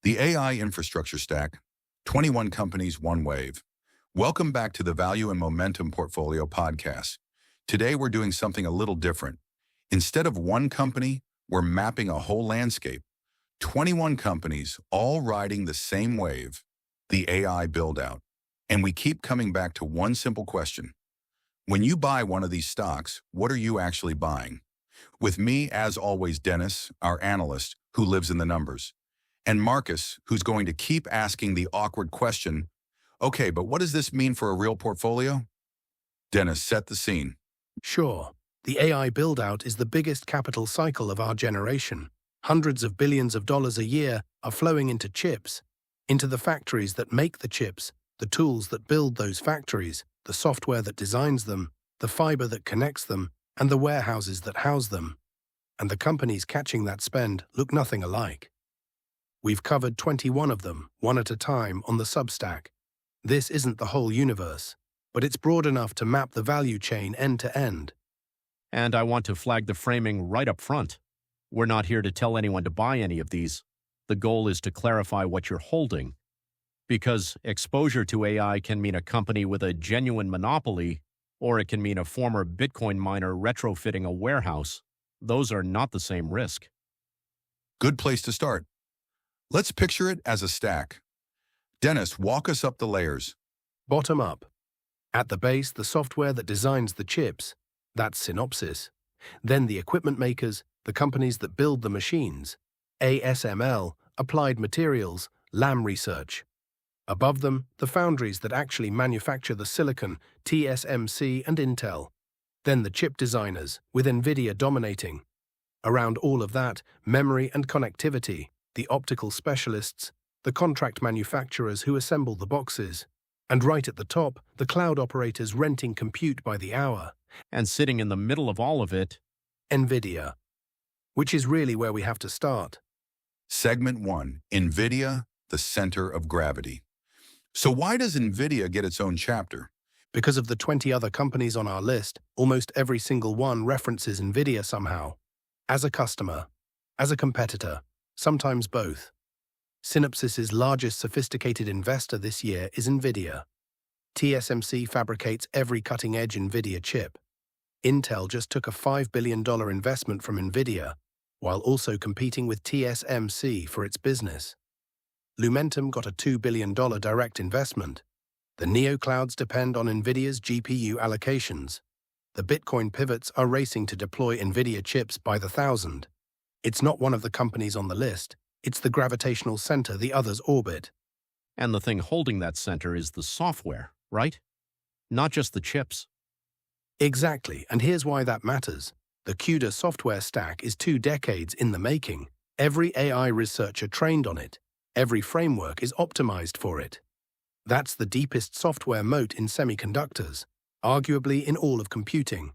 The AI infrastructure stack, 21 companies, one wave. Welcome back to the Value and Momentum Portfolio podcast. Today we're doing something a little different. Instead of one company, we're mapping a whole landscape. 21 companies all riding the same wave, the AI build-out. And we keep coming back to one simple question. When you buy one of these stocks, what are you actually buying? With me, as always, Dennis, our analyst, who lives in the numbers. And Marcus, who's going to keep asking the awkward question, okay, but what does this mean for a real portfolio? Dennis, set the scene. Sure. The AI build-out is the biggest capital cycle of our generation. Hundreds of billions of dollars a year are flowing into chips, into the factories that make the chips, the tools that build those factories, the software that designs them, the fiber that connects them, and the warehouses that house them. And the companies catching that spend look nothing alike. We've covered 21 of them, one at a time, on the Substack. This isn't the whole universe, but it's broad enough to map the value chain end to end. And I want to flag the framing right up front. We're not here to tell anyone to buy any of these. The goal is to clarify what you're holding. Because exposure to AI can mean a company with a genuine monopoly, or it can mean a former Bitcoin miner retrofitting a warehouse. Those are not the same risk. Good place to start. Let's picture it as a stack. Dennis, walk us up the layers. Bottom up. At the base, the software that designs the chips. That's Synopsys. Then the equipment makers, the companies that build the machines. ASML, Applied Materials, Lam Research. Above them, the foundries that actually manufacture the silicon, TSMC and Intel. Then the chip designers, with NVIDIA dominating. Around all of that, memory and connectivity, the optical specialists, the contract manufacturers who assemble the boxes. And right at the top, the cloud operators renting compute by the hour. And sitting in the middle of all of it, NVIDIA. Which is really where we have to start. Segment 1, NVIDIA, the center of gravity. So why does NVIDIA get its own chapter? Because of the 20 other companies on our list, almost every single one references NVIDIA somehow. As a customer, as a competitor, sometimes both. Synopsys' largest sophisticated investor this year is NVIDIA. TSMC fabricates every cutting-edge NVIDIA chip. Intel just took a $5 billion investment from NVIDIA, while also competing with TSMC for its business. Lumentum got a $2 billion direct investment. The neoclouds depend on NVIDIA's GPU allocations. The Bitcoin pivots are racing to deploy NVIDIA chips by the thousand. It's not one of the companies on the list. It's the gravitational center the others orbit. and the thing holding that center is the software, right? Not just the chips. Exactly, and here's why that matters. The CUDA software stack is 2 decades in the making. Every AI researcher trained on it. Every framework is optimized for it. That's the deepest software moat in semiconductors, arguably in all of computing.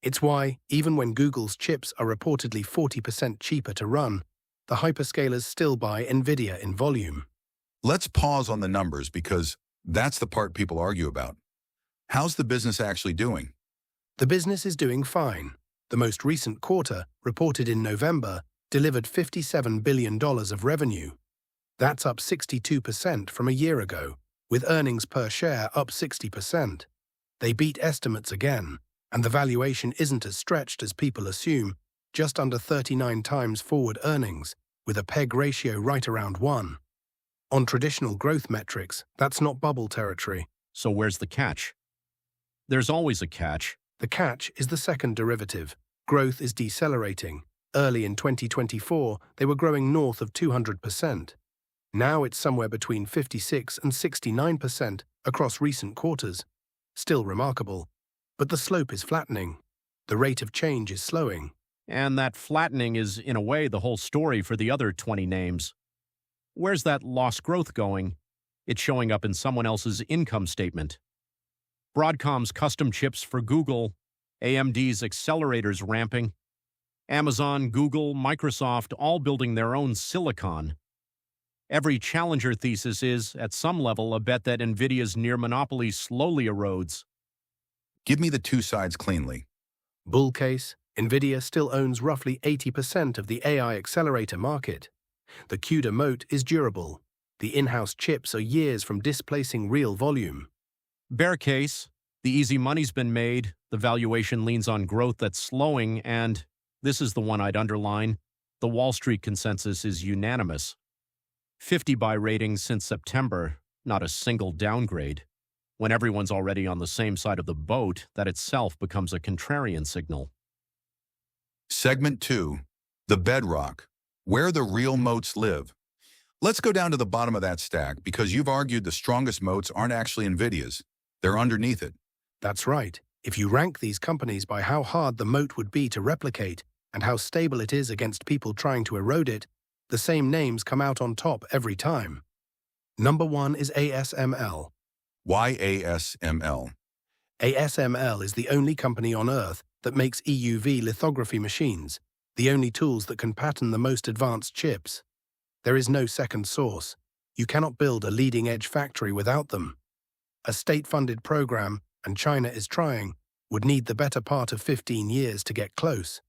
It's why, even when Google's chips are reportedly 40% cheaper to run, the hyperscalers still buy NVIDIA in volume. Let's pause on the numbers because that's the part people argue about. How's the business actually doing? The business is doing fine. The most recent quarter, reported in November, delivered $57 billion of revenue. That's up 62% from a year ago, with earnings per share up 60%. They beat estimates again, and the valuation isn't as stretched as people assume, just under 39 times forward earnings, with a PEG ratio right around 1. On traditional growth metrics, that's not bubble territory. So where's the catch? There's always a catch. The catch is the second derivative. Growth is decelerating. Early in 2024, they were growing north of 200%. Now it's somewhere between 56 and 69% across recent quarters. Still remarkable. But the slope is flattening. The rate of change is slowing. And that flattening is, in a way, the whole story for the other 20 names. Where's that lost growth going? It's showing up in someone else's income statement. Broadcom's custom chips for Google, AMD's accelerators ramping, Amazon, Google, Microsoft all building their own silicon. Every challenger thesis is, at some level, a bet that NVIDIA's near monopoly slowly erodes. Give me the two sides cleanly. Bull case, NVIDIA still owns roughly 80% of the AI accelerator market. The CUDA moat is durable. The in-house chips are years from displacing real volume. Bear case, the easy money's been made, the valuation leans on growth that's slowing, and, this is the one I'd underline, the Wall Street consensus is unanimous. 50 buy ratings since September, not a single downgrade. When everyone's already on the same side of the boat, that itself becomes a contrarian signal. Segment 2, the bedrock, where the real moats live. Let's go down to the bottom of that stack because you've argued the strongest moats aren't actually NVIDIA's. They're underneath it. That's right. If you rank these companies by how hard the moat would be to replicate and how stable it is against people trying to erode it, the same names come out on top every time. Number 1 is ASML. Why ASML? ASML is the only company on Earth that makes EUV lithography machines, the only tools that can pattern the most advanced chips. There is no second source. You cannot build a leading-edge factory without them. A state-funded program, and China is trying, would need the better part of 15 years to get close.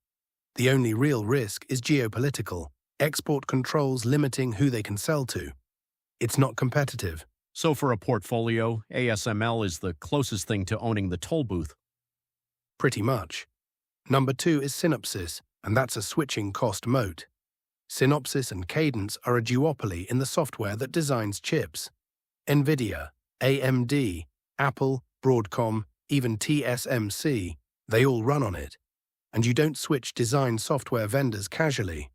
The only real risk is geopolitical, export controls limiting who they can sell to. It's not competitive. So for a portfolio, ASML is the closest thing to owning the toll booth. Pretty much. Number 2 is Synopsys, and that's a switching cost moat. Synopsys and Cadence are a duopoly in the software that designs chips. NVIDIA, AMD, Apple, Broadcom, even TSMC, they all run on it. And you don't switch design software vendors casually.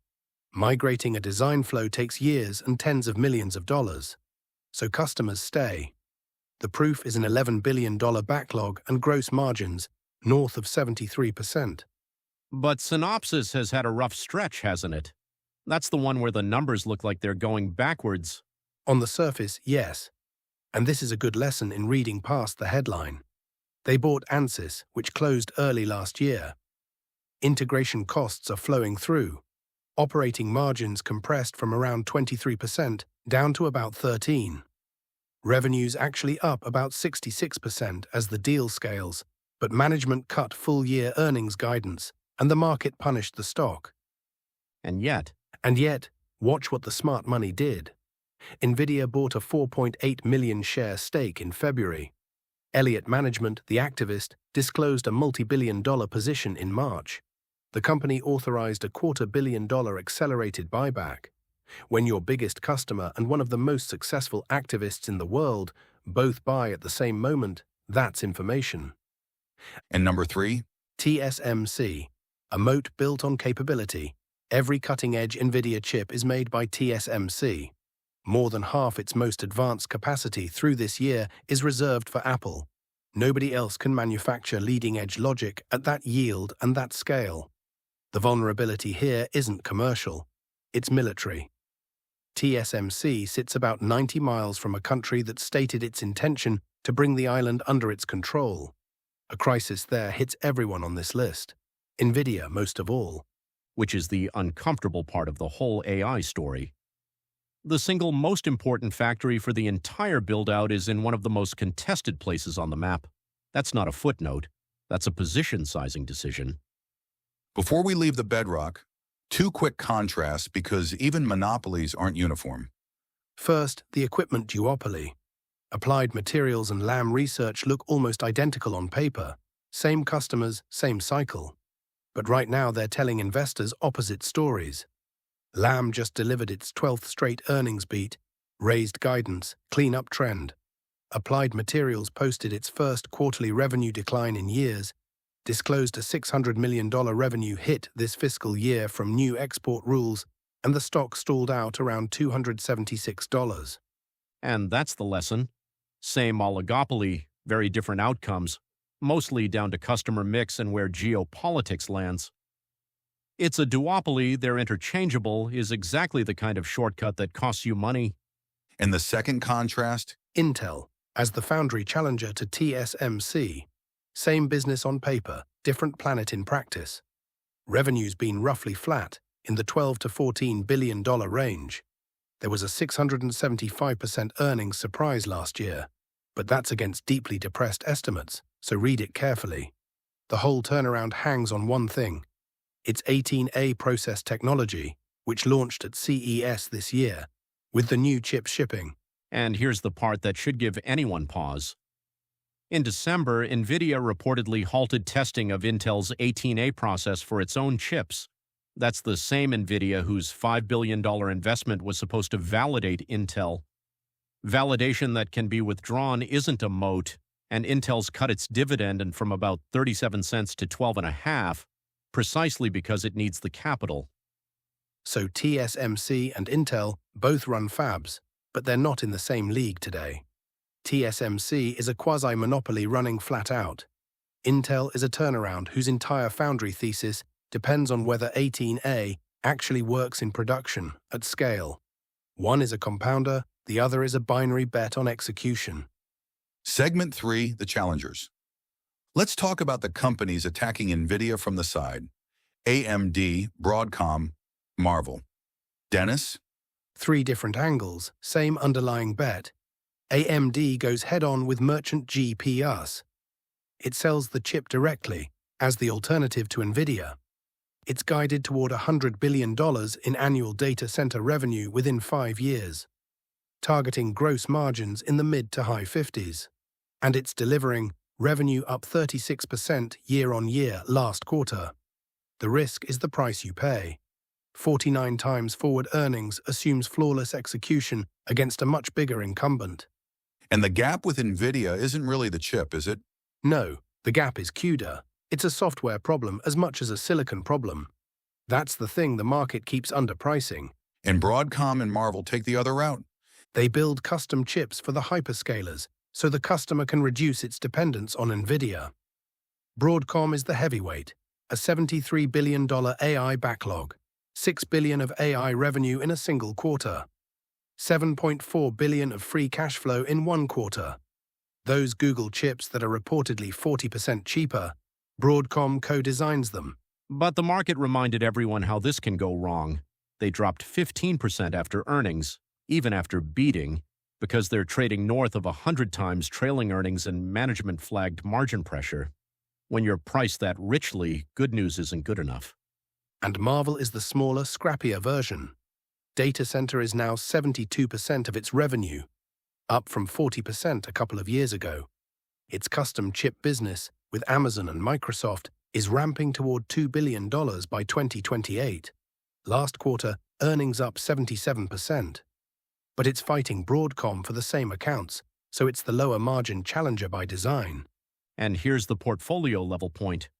Migrating a design flow takes years and tens of millions of dollars. So customers stay. The proof is an $11 billion backlog and gross margins north of 73%. But Synopsys has had a rough stretch, hasn't it? That's the one where the numbers look like they're going backwards. On the surface, yes. And this is a good lesson in reading past the headline. They bought Ansys, which closed early last year. Integration costs are flowing through. Operating margins compressed from around 23% down to about 13%. Revenues actually up about 66% as the deal scales, but management cut full-year earnings guidance, and the market punished the stock. And yet, watch what the smart money did. NVIDIA bought a 4.8 million share stake in February. Elliott Management, the activist, disclosed a multi-billion-dollar position in March. The company authorized a $250 million accelerated buyback. When your biggest customer and one of the most successful activists in the world both buy at the same moment, that's information. And number 3? TSMC, a moat built on capability. Every cutting-edge NVIDIA chip is made by TSMC. More than half its most advanced capacity through this year is reserved for Apple. Nobody else can manufacture leading-edge logic at that yield and that scale. The vulnerability here isn't commercial, it's military. TSMC sits about 90 miles from a country that stated its intention to bring the island under its control. A crisis there hits everyone on this list, NVIDIA most of all. which is the uncomfortable part of the whole AI story. The single most important factory for the entire build-out is in one of the most contested places on the map. That's not a footnote. That's a position-sizing decision. Before we leave the bedrock, 2 quick contrasts because even monopolies aren't uniform. First, the equipment duopoly. Applied Materials and Lam Research look almost identical on paper. Same customers, same cycle. But right now they're telling investors opposite stories. Lam just delivered its 12th straight earnings beat, raised guidance, clean-up trend. Applied Materials posted its first quarterly revenue decline in years, disclosed a $600 million revenue hit this fiscal year from new export rules, and the stock stalled out around $276. And that's the lesson. Same oligopoly, very different outcomes, mostly down to customer mix and where geopolitics lands. It's a duopoly, they're interchangeable, is exactly the kind of shortcut that costs you money. And the second contrast? Intel, as the foundry challenger to TSMC. Same business on paper, different planet in practice. Revenue's been roughly flat, in the $12 to $14 billion range. There was a 675% earnings surprise last year, but that's against deeply depressed estimates, so read it carefully. The whole turnaround hangs on one thing. It's 18A process technology, which launched at CES this year, with the new chip shipping. And here's the part that should give anyone pause. In December, NVIDIA reportedly halted testing of Intel's 18A process for its own chips. That's the same NVIDIA whose $5 billion investment was supposed to validate Intel. Validation that can be withdrawn isn't a moat, and Intel's cut its dividend and from about 37 cents to 12.5, precisely because it needs the capital. So TSMC and Intel both run fabs, but they're not in the same league today. TSMC is a quasi-monopoly running flat out. Intel is a turnaround whose entire foundry thesis depends on whether 18A actually works in production at scale. One is a compounder, the other is a binary bet on execution. Segment 3, the challengers. Let's talk about the companies attacking NVIDIA from the side. AMD, Broadcom, Marvel. Dennis? 3 different angles, same underlying bet. AMD goes head-on with merchant GPUs. It sells the chip directly, as the alternative to NVIDIA. It's guided toward $100 billion in annual data center revenue within 5 years, targeting gross margins in the mid to high 50s. And it's delivering revenue up 36% year-on-year last quarter. The risk is the price you pay. 49 times forward earnings assumes flawless execution against a much bigger incumbent. And the gap with NVIDIA isn't really the chip, is it? No, the gap is CUDA. It's a software problem as much as a silicon problem. That's the thing the market keeps underpricing. And Broadcom and Marvel take the other route. They build custom chips for the hyperscalers, so the customer can reduce its dependence on NVIDIA. Broadcom is the heavyweight, a $73 billion AI backlog, $6 billion of AI revenue in a single quarter, $7.4 billion of free cash flow in one quarter. Those Google chips that are reportedly 40% cheaper, Broadcom co-designs them. But the market reminded everyone how this can go wrong. They dropped 15% after earnings, even after beating, because they're trading north of 100 times trailing earnings and management flagged margin pressure. When you're priced that richly, good news isn't good enough. And Marvel is the smaller, scrappier version. Data center is now 72% of its revenue, up from 40% a couple of years ago. Its custom chip business, with Amazon and Microsoft, is ramping toward $2 billion by 2028. Last quarter, earnings up 77%. But it's fighting Broadcom for the same accounts, so it's the lower margin challenger by design. And here's the portfolio level point.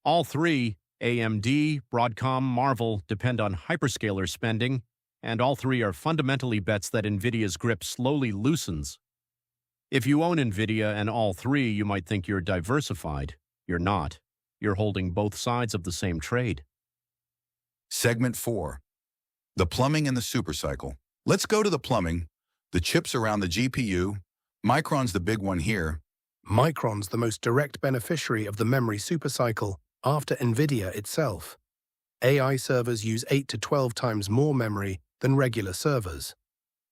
All three, AMD, Broadcom, Marvel, depend on hyperscaler spending, and all three are fundamentally bets that NVIDIA's grip slowly loosens. If you own NVIDIA and all three, you might think you're diversified. You're not. You're holding both sides of the same trade. Segment 4, the plumbing and the supercycle. Let's go to the plumbing. The chips around the GPU. Micron's the big one here. Micron's the most direct beneficiary of the memory supercycle after NVIDIA itself. AI servers use 8 to 12 times more memory than regular servers.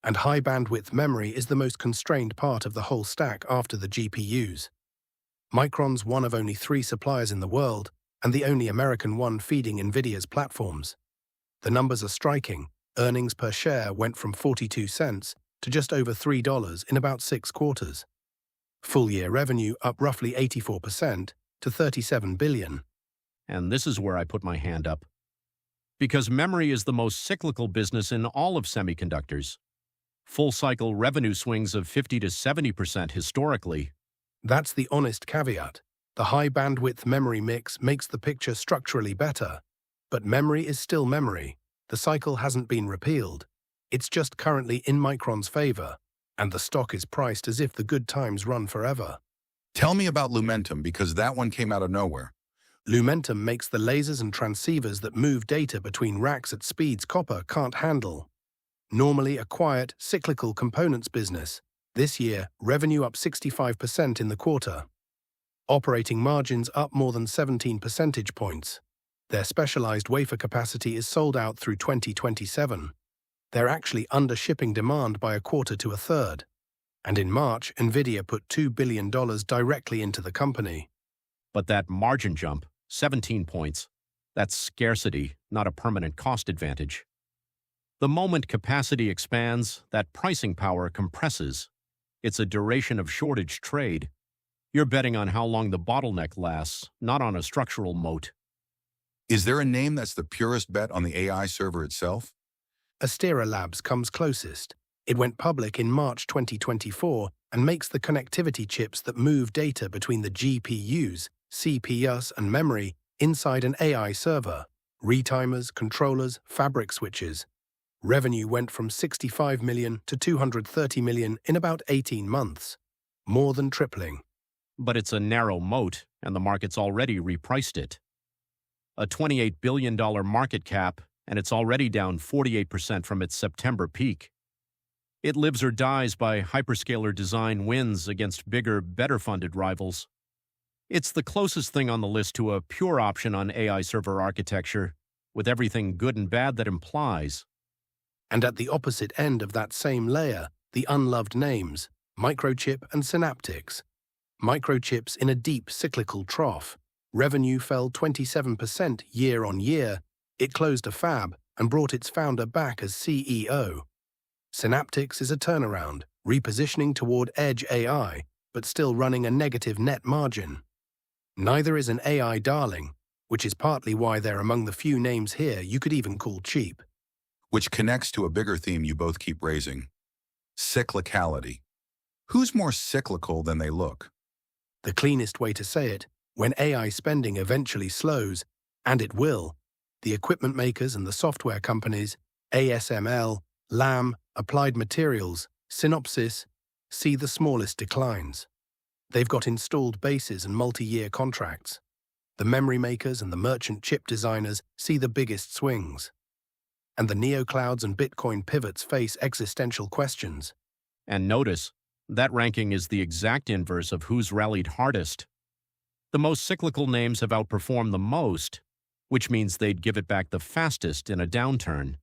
And high-bandwidth memory is the most constrained part of the whole stack after the GPUs. Micron's one of only 3 suppliers in the world, and the only American one feeding NVIDIA's platforms. The numbers are striking. Earnings per share went from 42 cents to just over $3 in about 6 quarters. Full-year revenue up roughly 84% to $37 billion. And this is where I put my hand up. Because memory is the most cyclical business in all of semiconductors. Full-cycle revenue swings of 50 to 70% historically. That's the honest caveat. The high-bandwidth memory mix makes the picture structurally better. But memory is still memory. The cycle hasn't been repealed. It's just currently in Micron's favor, and the stock is priced as if the good times run forever. Tell me about Lumentum, because that one came out of nowhere. Lumentum makes the lasers and transceivers that move data between racks at speeds copper can't handle. Normally a quiet, cyclical components business, this year revenue up 65% in the quarter. Operating margins up more than 17 percentage points. Their specialized wafer capacity is sold out through 2027. They're actually under-shipping demand by a quarter to a third. And in March, NVIDIA put $2 billion directly into the company. But that margin jump, 17 points. That's scarcity, not a permanent cost advantage. The moment capacity expands, that pricing power compresses. It's a duration of shortage trade. You're betting on how long the bottleneck lasts, not on a structural moat. Is there a name that's the purest bet on the AI server itself? Astera Labs comes closest. It went public in March 2024 and makes the connectivity chips that move data between the GPUs, CPUs, and memory inside an AI server, retimers, controllers, fabric switches. Revenue went from $65 million to $230 million in about 18 months, more than tripling. But it's a narrow moat, and the market's already repriced it. A $28 billion market cap, and it's already down 48% from its September peak. It lives or dies by hyperscaler design wins against bigger, better-funded rivals. It's the closest thing on the list to a pure option on AI server architecture, with everything good and bad that implies. And at the opposite end of that same layer, the unloved names, Microchip and Synaptics. Microchip's in a deep cyclical trough. Revenue fell 27% year-on-year. It closed a fab and brought its founder back as CEO. Synaptics is a turnaround, repositioning toward edge AI, but still running a negative net margin. Neither is an AI darling, which is partly why they're among the few names here you could even call cheap. Which connects to a bigger theme you both keep raising: cyclicality. Who's more cyclical than they look? The cleanest way to say it, when AI spending eventually slows, and it will, the equipment makers and the software companies, ASML, Lam, Applied Materials, Synopsys, see the smallest declines. They've got installed bases and multi-year contracts. The memory makers and the merchant chip designers see the biggest swings. And the neoclouds and Bitcoin pivots face existential questions. And notice, that ranking is the exact inverse of who's rallied hardest. The most cyclical names have outperformed the most, which means they'd give it back the fastest in a downturn.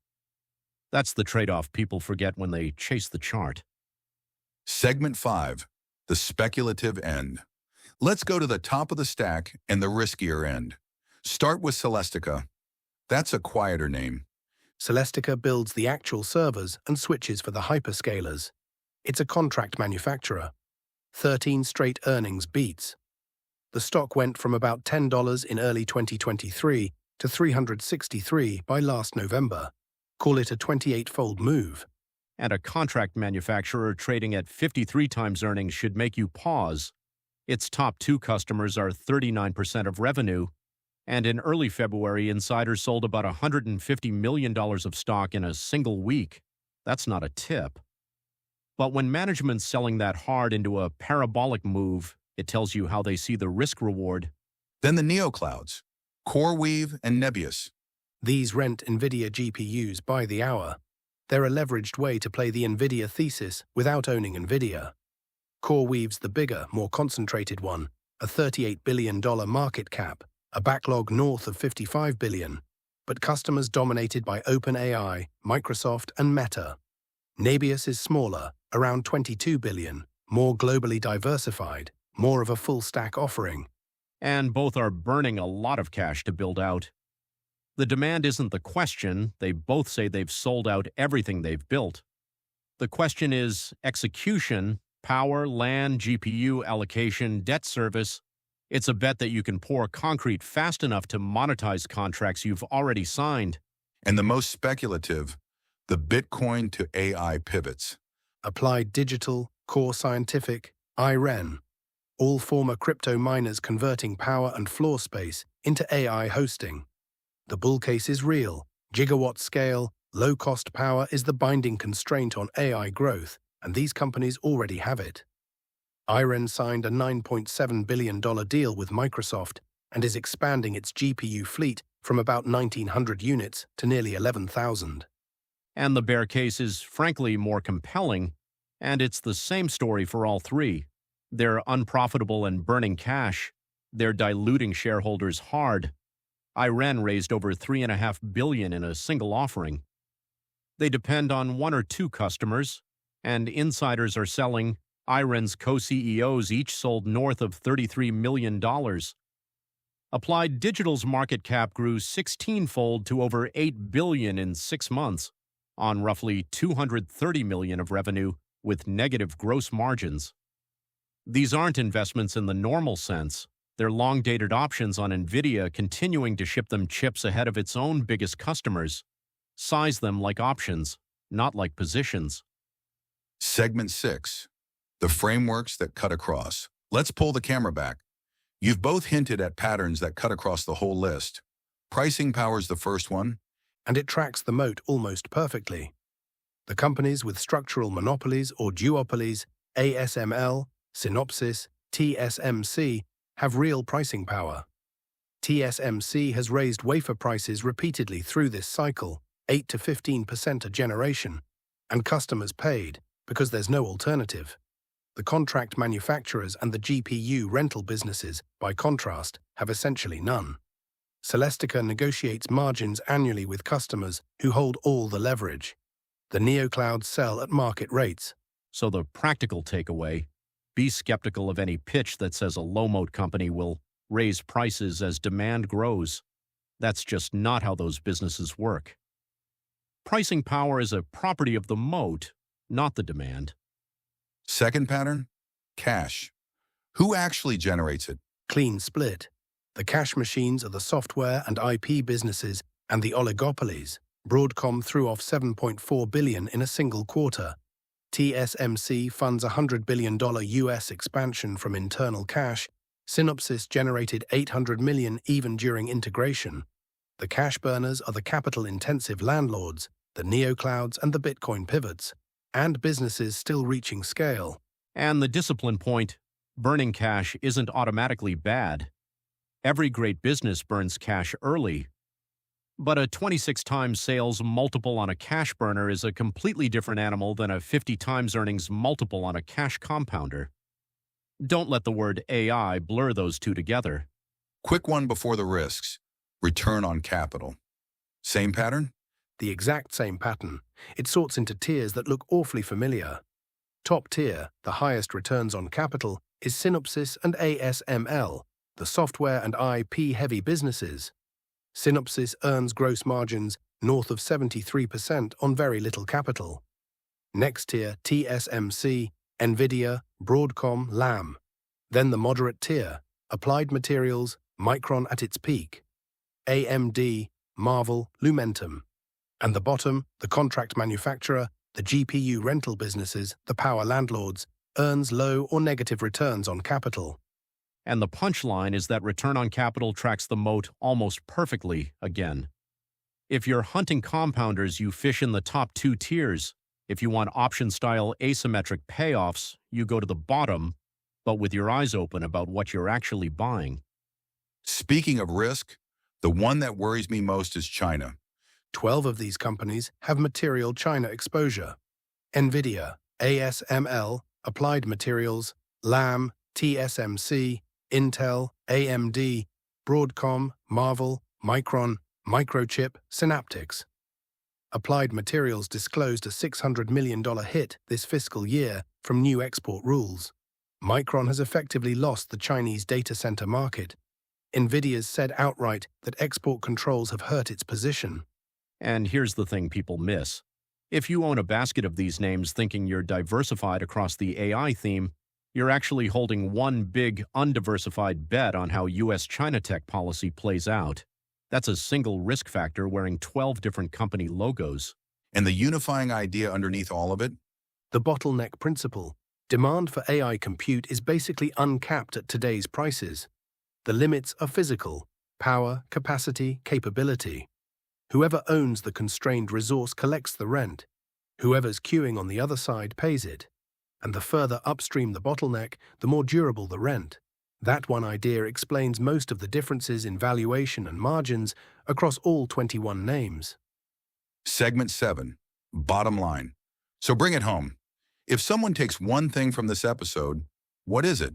That's the trade-off people forget when they chase the chart. Segment 5, the speculative end. Let's go to the top of the stack and the riskier end. Start with Celestica. That's a quieter name. Celestica builds the actual servers and switches for the hyperscalers. It's a contract manufacturer. 13 straight earnings beats. The stock went from about $10 in early 2023 to $363 by last November. Call it a 28-fold move. And a contract manufacturer trading at 53 times earnings should make you pause. Its top 2 customers are 39% of revenue, and in early February, insiders sold about $150 million of stock in a single week. That's not a tip. But when management's selling that hard into a parabolic move, it tells you how they see the risk-reward. Then the neoclouds, CoreWeave and Nebius. These rent NVIDIA GPUs by the hour. They're a leveraged way to play the NVIDIA thesis without owning NVIDIA. CoreWeave's the bigger, more concentrated one, a $38 billion market cap, a backlog north of $55 billion, but customers dominated by OpenAI, Microsoft, and Meta. Nebius is smaller, around $22 billion, more globally diversified, more of a full-stack offering. And both are burning a lot of cash to build out. The demand isn't the question. They both say they've sold out everything they've built. The question is execution, power, land, GPU allocation, debt service. It's a bet that you can pour concrete fast enough to monetize contracts you've already signed. And the most speculative, the Bitcoin to AI pivots. Applied Digital, Core Scientific, IREN. All former crypto miners converting power and floor space into AI hosting. The bull case is real. Gigawatt scale, low-cost power is the binding constraint on AI growth, and these companies already have it. IREN signed a $9.7 billion deal with Microsoft and is expanding its GPU fleet from about 1,900 units to nearly 11,000. And the bear case is frankly more compelling, and it's the same story for all three. They're unprofitable and burning cash. They're diluting shareholders hard. IREN raised over $3.5 billion in a single offering. They depend on 1 or 2 customers, and insiders are selling. IREN's co-CEOs each sold north of $33 million. Applied Digital's market cap grew 16-fold to over $8 billion in 6 months, on roughly $230 million of revenue with negative gross margins. These aren't investments in the normal sense. They're long-dated options on NVIDIA continuing to ship them chips ahead of its own biggest customers. Size them like options, not like positions. Segment 6. The frameworks that cut across. Let's pull the camera back. You've both hinted at patterns that cut across the whole list. Pricing power's the first one, And it tracks the moat almost perfectly. The companies with structural monopolies or duopolies, ASML, Synopsys, TSMC, have real pricing power. TSMC has raised wafer prices repeatedly through this cycle, 8 to 15% a generation, and customers paid because there's no alternative. The contract manufacturers and the GPU rental businesses, by contrast, have essentially none. Celestica negotiates margins annually with customers who hold all the leverage. The neoclouds sell at market rates. So the practical takeaway, be skeptical of any pitch that says a low-moat company will raise prices as demand grows. That's just not how those businesses work. Pricing power is a property of the moat, not the demand. Second pattern, cash. Who actually generates it? Clean split. The cash machines are the software and IP businesses and the oligopolies. Broadcom threw off $7.4 billion in a single quarter. TSMC funds $100 billion US expansion from internal cash. Synopsys generated $800 million even during integration. The cash burners are the capital-intensive landlords, the neoclouds and the Bitcoin pivots, and businesses still reaching scale. And the discipline point, burning cash isn't automatically bad. Every great business burns cash early. But a 26 times sales multiple on a cash burner is a completely different animal than a 50 times earnings multiple on a cash compounder. Don't let the word AI blur those two together. Quick one before the risks. Return on capital. Same pattern? The exact same pattern. It sorts into tiers that look awfully familiar. Top tier, the highest returns on capital, is Synopsys and ASML, the software and IP-heavy businesses. Synopsys earns gross margins north of 73% on very little capital. Next tier, TSMC, NVIDIA, Broadcom, Lam. Then the moderate tier, Applied Materials, Micron at its peak. AMD, Marvell, Lumentum. And the bottom, the contract manufacturer, the GPU rental businesses, the power landlords, earns low or negative returns on capital. And the punchline is that return on capital tracks the moat almost perfectly again. If you're hunting compounders, you fish in the top 2 tiers. If you want option-style asymmetric payoffs, you go to the bottom, but with your eyes open about what you're actually buying. Speaking of risk, the one that worries me most is China. 12 of these companies have material China exposure. NVIDIA, ASML, Applied Materials, Lam, TSMC, Intel, AMD, Broadcom, Marvell, Micron, Microchip, Synaptics. Applied Materials disclosed a $600 million hit this fiscal year from new export rules. Micron has effectively lost the Chinese data center market. NVIDIA's said outright that export controls have hurt its position. And here's the thing people miss. If you own a basket of these names thinking you're diversified across the AI theme, you're actually holding one big, undiversified bet on how U.S.-China tech policy plays out. That's a single risk factor wearing 12 different company logos. And the unifying idea underneath all of it? The bottleneck principle. Demand for AI compute is basically uncapped at today's prices. The limits are physical: power, capacity, capability. Whoever owns the constrained resource collects the rent. Whoever's queuing on the other side pays it. And the further upstream the bottleneck, the more durable the rent. That one idea explains most of the differences in valuation and margins across all 21 names. Segment 7. Bottom line. So bring it home. If someone takes one thing from this episode, what is it?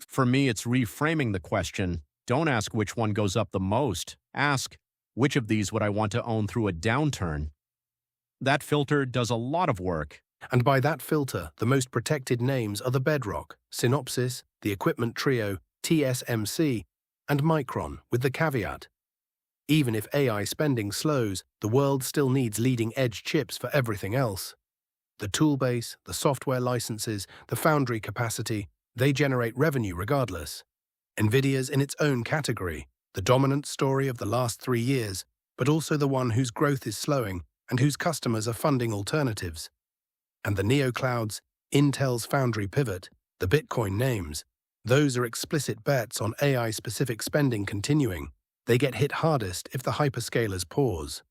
For me, it's reframing the question. Don't ask which one goes up the most. Ask, which of these would I want to own through a downturn? That filter does a lot of work. And by that filter, the most protected names are the bedrock, Synopsys, the equipment trio, TSMC, and Micron with the caveat. Even if AI spending slows, the world still needs leading-edge chips for everything else. The toolbase, the software licenses, the foundry capacity, they generate revenue regardless. NVIDIA's in its own category, the dominant story of the last 3 years, but also the one whose growth is slowing and whose customers are funding alternatives. And the neoclouds, Intel's foundry pivot, the Bitcoin names, those are explicit bets on AI-specific spending continuing. They get hit hardest if the hyperscalers pause.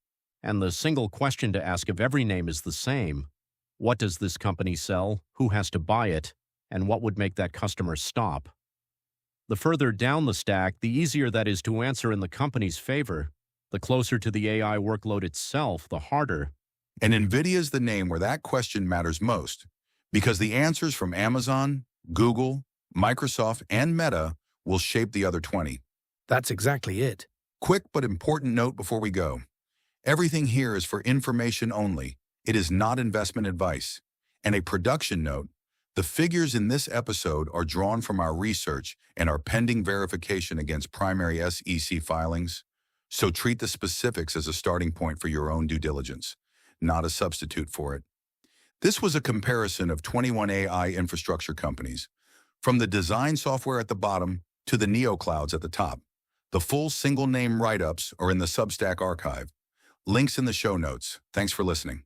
And the single question to ask of every name is the same. What does this company sell? Who has to buy it? And what would make that customer stop? The further down the stack, the easier that is to answer in the company's favor. The closer to the AI workload itself, the harder. And NVIDIA's the name where that question matters most, because the answers from Amazon, Google, Microsoft, and Meta will shape the other 20. That's exactly it. Quick but important note before we go. Everything here is for information only. It is not investment advice. And a production note, the figures in this episode are drawn from our research and are pending verification against primary SEC filings, so treat the specifics as a starting point for your own due diligence, not a substitute for it. This was a comparison of 21 AI infrastructure companies, from the design software at the bottom to the neoclouds at the top. The full single-name write-ups are in the Substack archive. Links in the show notes. Thanks for listening.